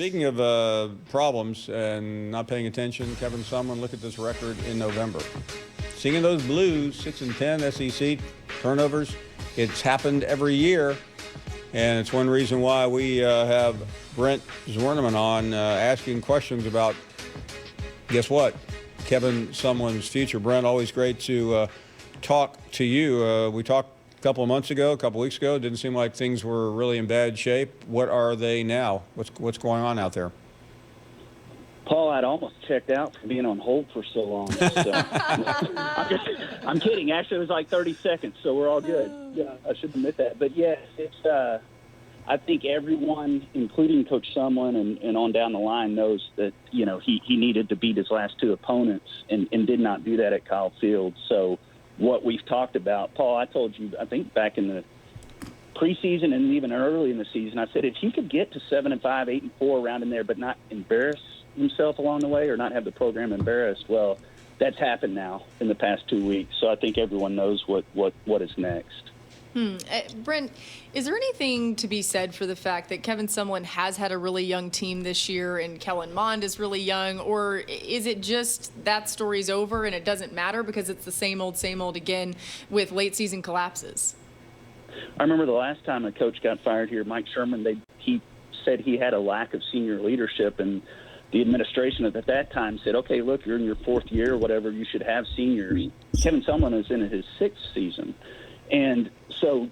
speaking of problems and not paying attention, Kevin Sumlin, look at this record in November. Singing those blues, 6-10 SEC turnovers. It's happened every year, and it's one reason why we have Brent Zwerneman on asking questions about, guess what, Kevin Sumlin's future. Brent, always great to talk to you. We talked a couple of weeks ago. Didn't seem like things were really in bad shape. What are they now? What's going on out there? Paul, I'd almost checked out for being on hold for so long. So. I'm kidding. Actually, it was like 30 seconds, so we're all good. Yeah, I should admit that. But, yes, it's I think everyone, including Coach Sumlin and on down the line, knows that, you know, he needed to beat his last two opponents and did not do that at Kyle Field. So what we've talked about, Paul, I told you, I think back in the preseason and even early in the season, I said if he could get to 7-5, 8-4 around in there, but not embarrass himself along the way or not have the program embarrassed, well, that's happened now in the past 2 weeks. So I think everyone knows what is next. Brent, is there anything to be said for the fact that Kevin Sumlin has had a really young team this year and Kellen Mond is really young, or is it just that story's over and it doesn't matter because it's the same old again with late season collapses? I remember the last time a coach got fired here, Mike Sherman, he said he had a lack of senior leadership, and the administration at that time said, okay, look, you're in your fourth year or whatever, you should have seniors. Kevin Sumlin is in his sixth season. And so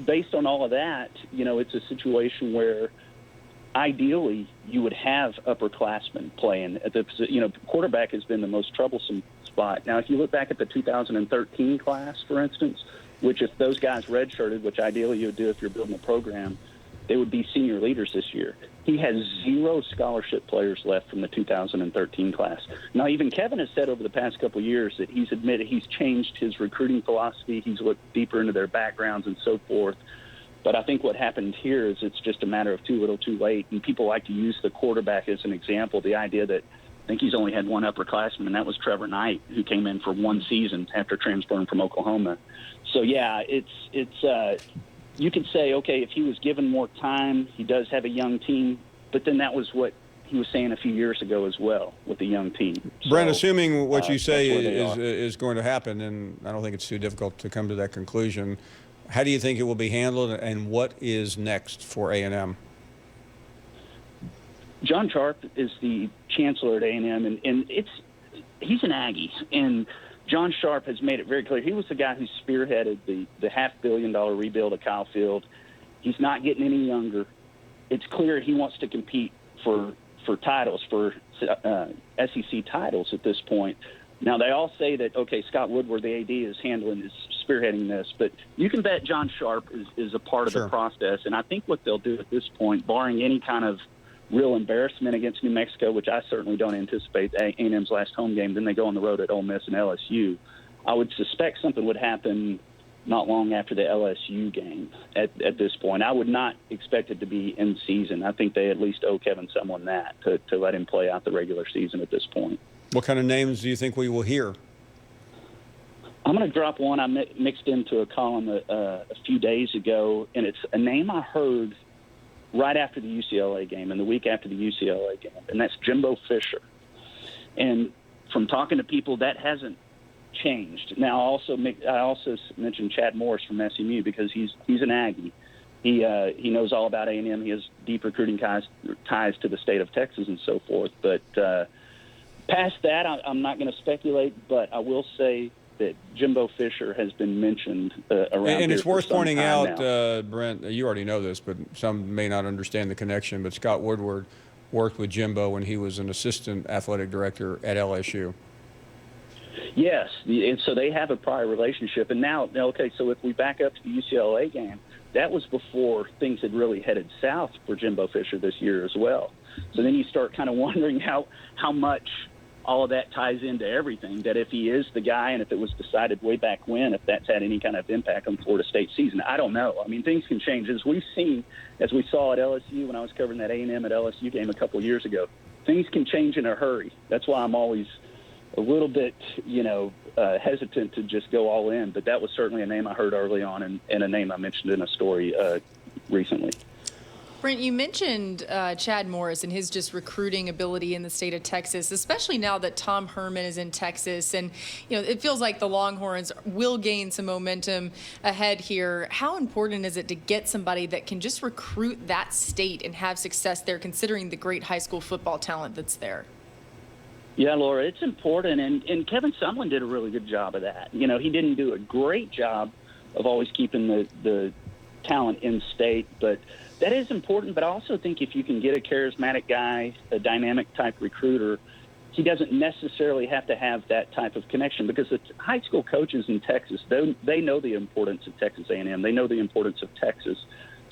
based on all of that, you know, it's a situation where ideally you would have upperclassmen playing. Quarterback has been the most troublesome spot. Now, if you look back at the 2013 class, for instance, which if those guys redshirted, which ideally you would do if you're building a program, they would be senior leaders this year. He has 0 scholarship players left from the 2013 class. Now, even Kevin has said over the past couple of years that he's admitted he's changed his recruiting philosophy. He's looked deeper into their backgrounds and so forth. But I think what happened here is it's just a matter of too little, too late. And people like to use the quarterback as an example, the idea that I think he's only had one upperclassman, and that was Trevor Knight, who came in for one season after transferring from Oklahoma. So, yeah, it's you could say, okay, if he was given more time, he does have a young team, but then that was what he was saying a few years ago as well with a young team. Brent, assuming what you say is going to happen, and I don't think it's too difficult to come to that conclusion, how do you think it will be handled, and what is next for A&M? John Sharp is the chancellor at A&M, and he's an Aggie, and John Sharp has made it very clear. He was the guy who spearheaded the $500 million rebuild of Kyle Field. He's not getting any younger. It's clear he wants to compete for titles, for SEC titles at this point. Now, they all say that, okay, Scott Woodward, the AD, is spearheading this, but you can bet John Sharp is a part of the process. And I think what they'll do at this point, barring any kind of real embarrassment against New Mexico, which I certainly don't anticipate, A&M's last home game, then they go on the road at Ole Miss and LSU. I would suspect something would happen not long after the LSU game at this point. I would not expect it to be in season. I think they at least owe Kevin Sumlin that to let him play out the regular season at this point. What kind of names do you think we will hear? I'm going to drop one I mixed into a column a few days ago, and it's a name I heard right after the UCLA game and the week after the UCLA game, and that's Jimbo Fisher. And from talking to people, that hasn't changed. Now, I also mentioned Chad Morris from SMU because he's an Aggie. He knows all about A&M. He has deep recruiting ties to the state of Texas and so forth. But past that, I'm not going to speculate, but I will say that Jimbo Fisher has been mentioned around here. And it's worth pointing out, Brent, you already know this, but some may not understand the connection, but Scott Woodward worked with Jimbo when he was an assistant athletic director at LSU. Yes, and so they have a prior relationship. And now, okay, so if we back up to the UCLA game, that was before things had really headed south for Jimbo Fisher this year as well. So then you start kind of wondering how much all of that ties into everything, that if he is the guy and if it was decided way back when, if that's had any kind of impact on Florida State season. I don't know. I mean, things can change. As we saw at LSU when I was covering that A&M at LSU game a couple of years ago, things can change in a hurry. That's why I'm always a little bit, hesitant to just go all in. But that was certainly a name I heard early on and a name I mentioned in a story recently. Brent, you mentioned Chad Morris and his just recruiting ability in the state of Texas, especially now that Tom Herman is in Texas. And, it feels like the Longhorns will gain some momentum ahead here. How important is it to get somebody that can just recruit that state and have success there, considering the great high school football talent that's there? Yeah, Laura, it's important. And Kevin Sumlin did a really good job of that. He didn't do a great job of always keeping the talent in state, but that is important. But I also think if you can get a charismatic guy, a dynamic type recruiter, he doesn't necessarily have to have that type of connection, because the high school coaches in Texas, they know the importance of Texas A&M. They know the importance of Texas.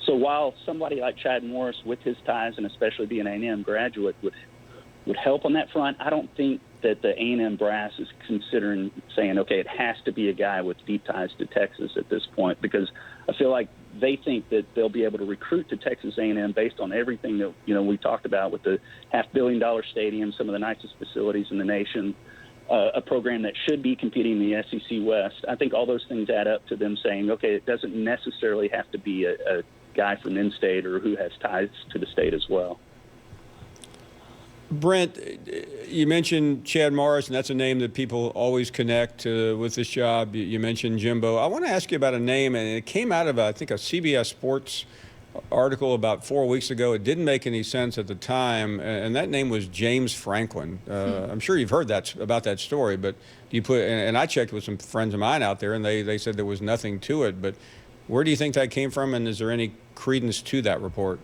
So while somebody like Chad Morris, with his ties and especially being an A&M graduate, would help on that front, I don't think that the A&M brass is considering saying, okay, it has to be a guy with deep ties to Texas at this point, because I feel like they think that they'll be able to recruit to Texas A&M based on everything that we talked about with the $500 million stadium, some of the nicest facilities in the nation, a program that should be competing in the SEC West. I think all those things add up to them saying, okay, it doesn't necessarily have to be a guy from in-state or who has ties to the state as well. Brent, you mentioned Chad Morris, and that's a name that people always connect with this job. You mentioned Jimbo. I want to ask you about a name, and it came out of, I think, a CBS Sports article about 4 weeks ago. It didn't make any sense at the time, and that name was James Franklin. I'm sure you've heard about that story, but and I checked with some friends of mine out there, and they said there was nothing to it. But where do you think that came from, and is there any credence to that report?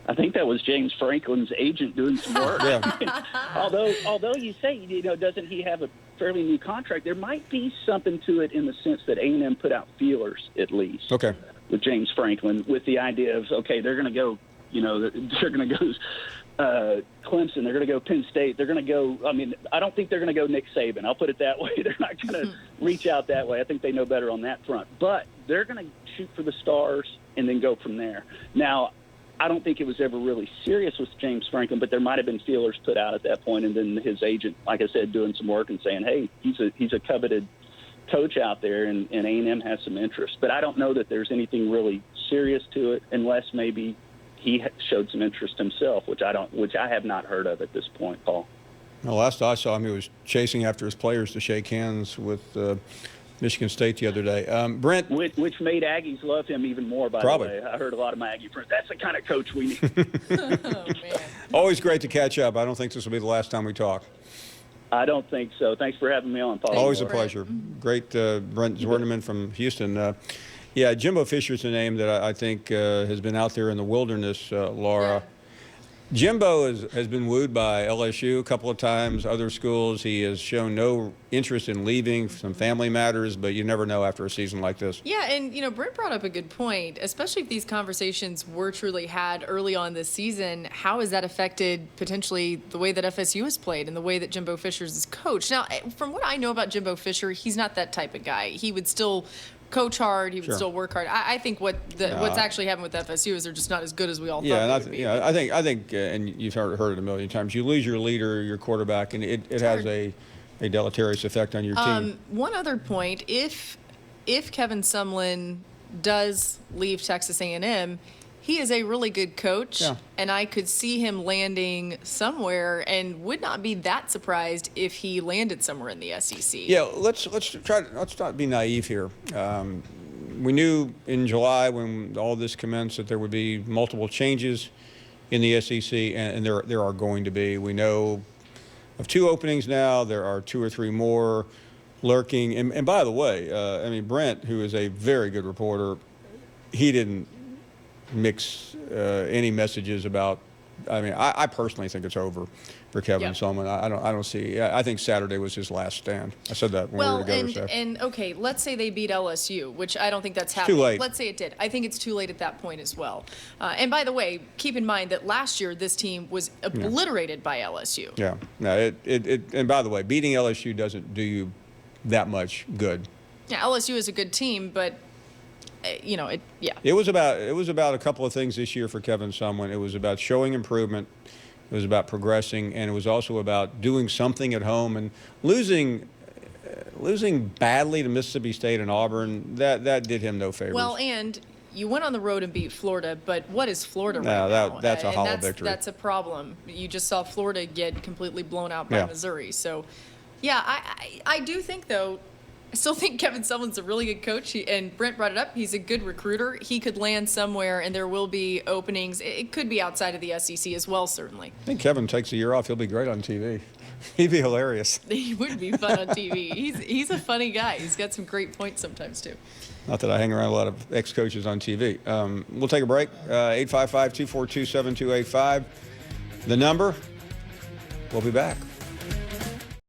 I think that was James Franklin's agent doing some work. Yeah. although you say, doesn't he have a fairly new contract? There might be something to it in the sense that A&M put out feelers, at least. Okay. With James Franklin, with the idea of, okay, they're going to go, they're going to go Clemson, they're going to go Penn State, they're going to go, I don't think they're going to go Nick Saban. I'll put it that way. They're not going to reach out that way. I think they know better on that front. But they're going to shoot for the stars and then go from there. Now, I don't think it was ever really serious with James Franklin, but there might have been feelers put out at that point, and then his agent, like I said, doing some work and saying, hey, he's a coveted coach out there, and A&M has some interest. But I don't know that there's anything really serious to it, unless maybe he showed some interest himself, which I have not heard of at this point, Paul. Well, last I saw him, he was chasing after his players to shake hands with Michigan State the other day. Brent. Which made Aggies love him even more, by Probably. the way. I heard a lot of my Aggie friends. That's the kind of coach we need. Oh, man. Always great to catch up. I don't think this will be the last time we talk. I don't think so. Thanks for having me on, Paul. Always a pleasure. Great, Brent Zwerneman from Houston. Yeah, Jimbo Fisher is a name that I think has been out there in the wilderness, Laura. Yeah. Jimbo has been wooed by LSU a couple of times, other schools. He has shown no interest in leaving, some family matters, but you never know after a season like this. Yeah, and, Brent brought up a good point, especially if these conversations were truly had early on this season. How has that affected potentially the way that FSU has played and the way that Jimbo Fisher's is coached? Now, from what I know about Jimbo Fisher, he's not that type of guy. He would still coach hard. He would still work hard. I think what's actually happened with FSU is they're just not as good as we all thought they would be. I think, and you've heard it a million times, you lose your leader, your quarterback, and it has a deleterious effect on your team. One other point, if Kevin Sumlin does leave Texas A&M, he is a really good coach, and I could see him landing somewhere, and would not be that surprised if he landed somewhere in the SEC. Yeah, let's not be naive here. We knew in July when all this commenced that there would be multiple changes in the SEC, and there are going to be. We know of 2 openings now. There are 2 or 3 more lurking. And by the way, Brent, who is a very good reporter, he didn't mix any messages about. I personally think it's over for Kevin Sumlin. I don't see. I think Saturday was his last stand. I said that when we were together. And okay, let's say they beat LSU, which I don't think that's happening. Too late. Let's say it did. I think it's too late at that point as well. And by the way, keep in mind that last year this team was obliterated by LSU. Yeah. No. And by the way, beating LSU doesn't do you that much good. Yeah, LSU is a good team, but. It was about a couple of things this year for Kevin Sumlin. It was about showing improvement. It was about progressing, and it was also about doing something at home. And losing badly to Mississippi State and Auburn, that did him no favors. Well, and you went on the road and beat Florida, but what is Florida right now? That's a And hollow victory. That's a problem. You just saw Florida get completely blown out by Yeah. Missouri. So, yeah, I do think, though, I still think Kevin Sumlin's a really good coach, and Brent brought it up. He's a good recruiter. He could land somewhere, and there will be openings. It could be outside of the SEC as well, certainly. I think Kevin takes a year off. He'll be great on TV. He'd be hilarious. He would be fun on TV. He's a funny guy. He's got some great points sometimes, too. Not that I hang around a lot of ex-coaches on TV. We'll take a break. 855-242-7285. The number. We'll be back.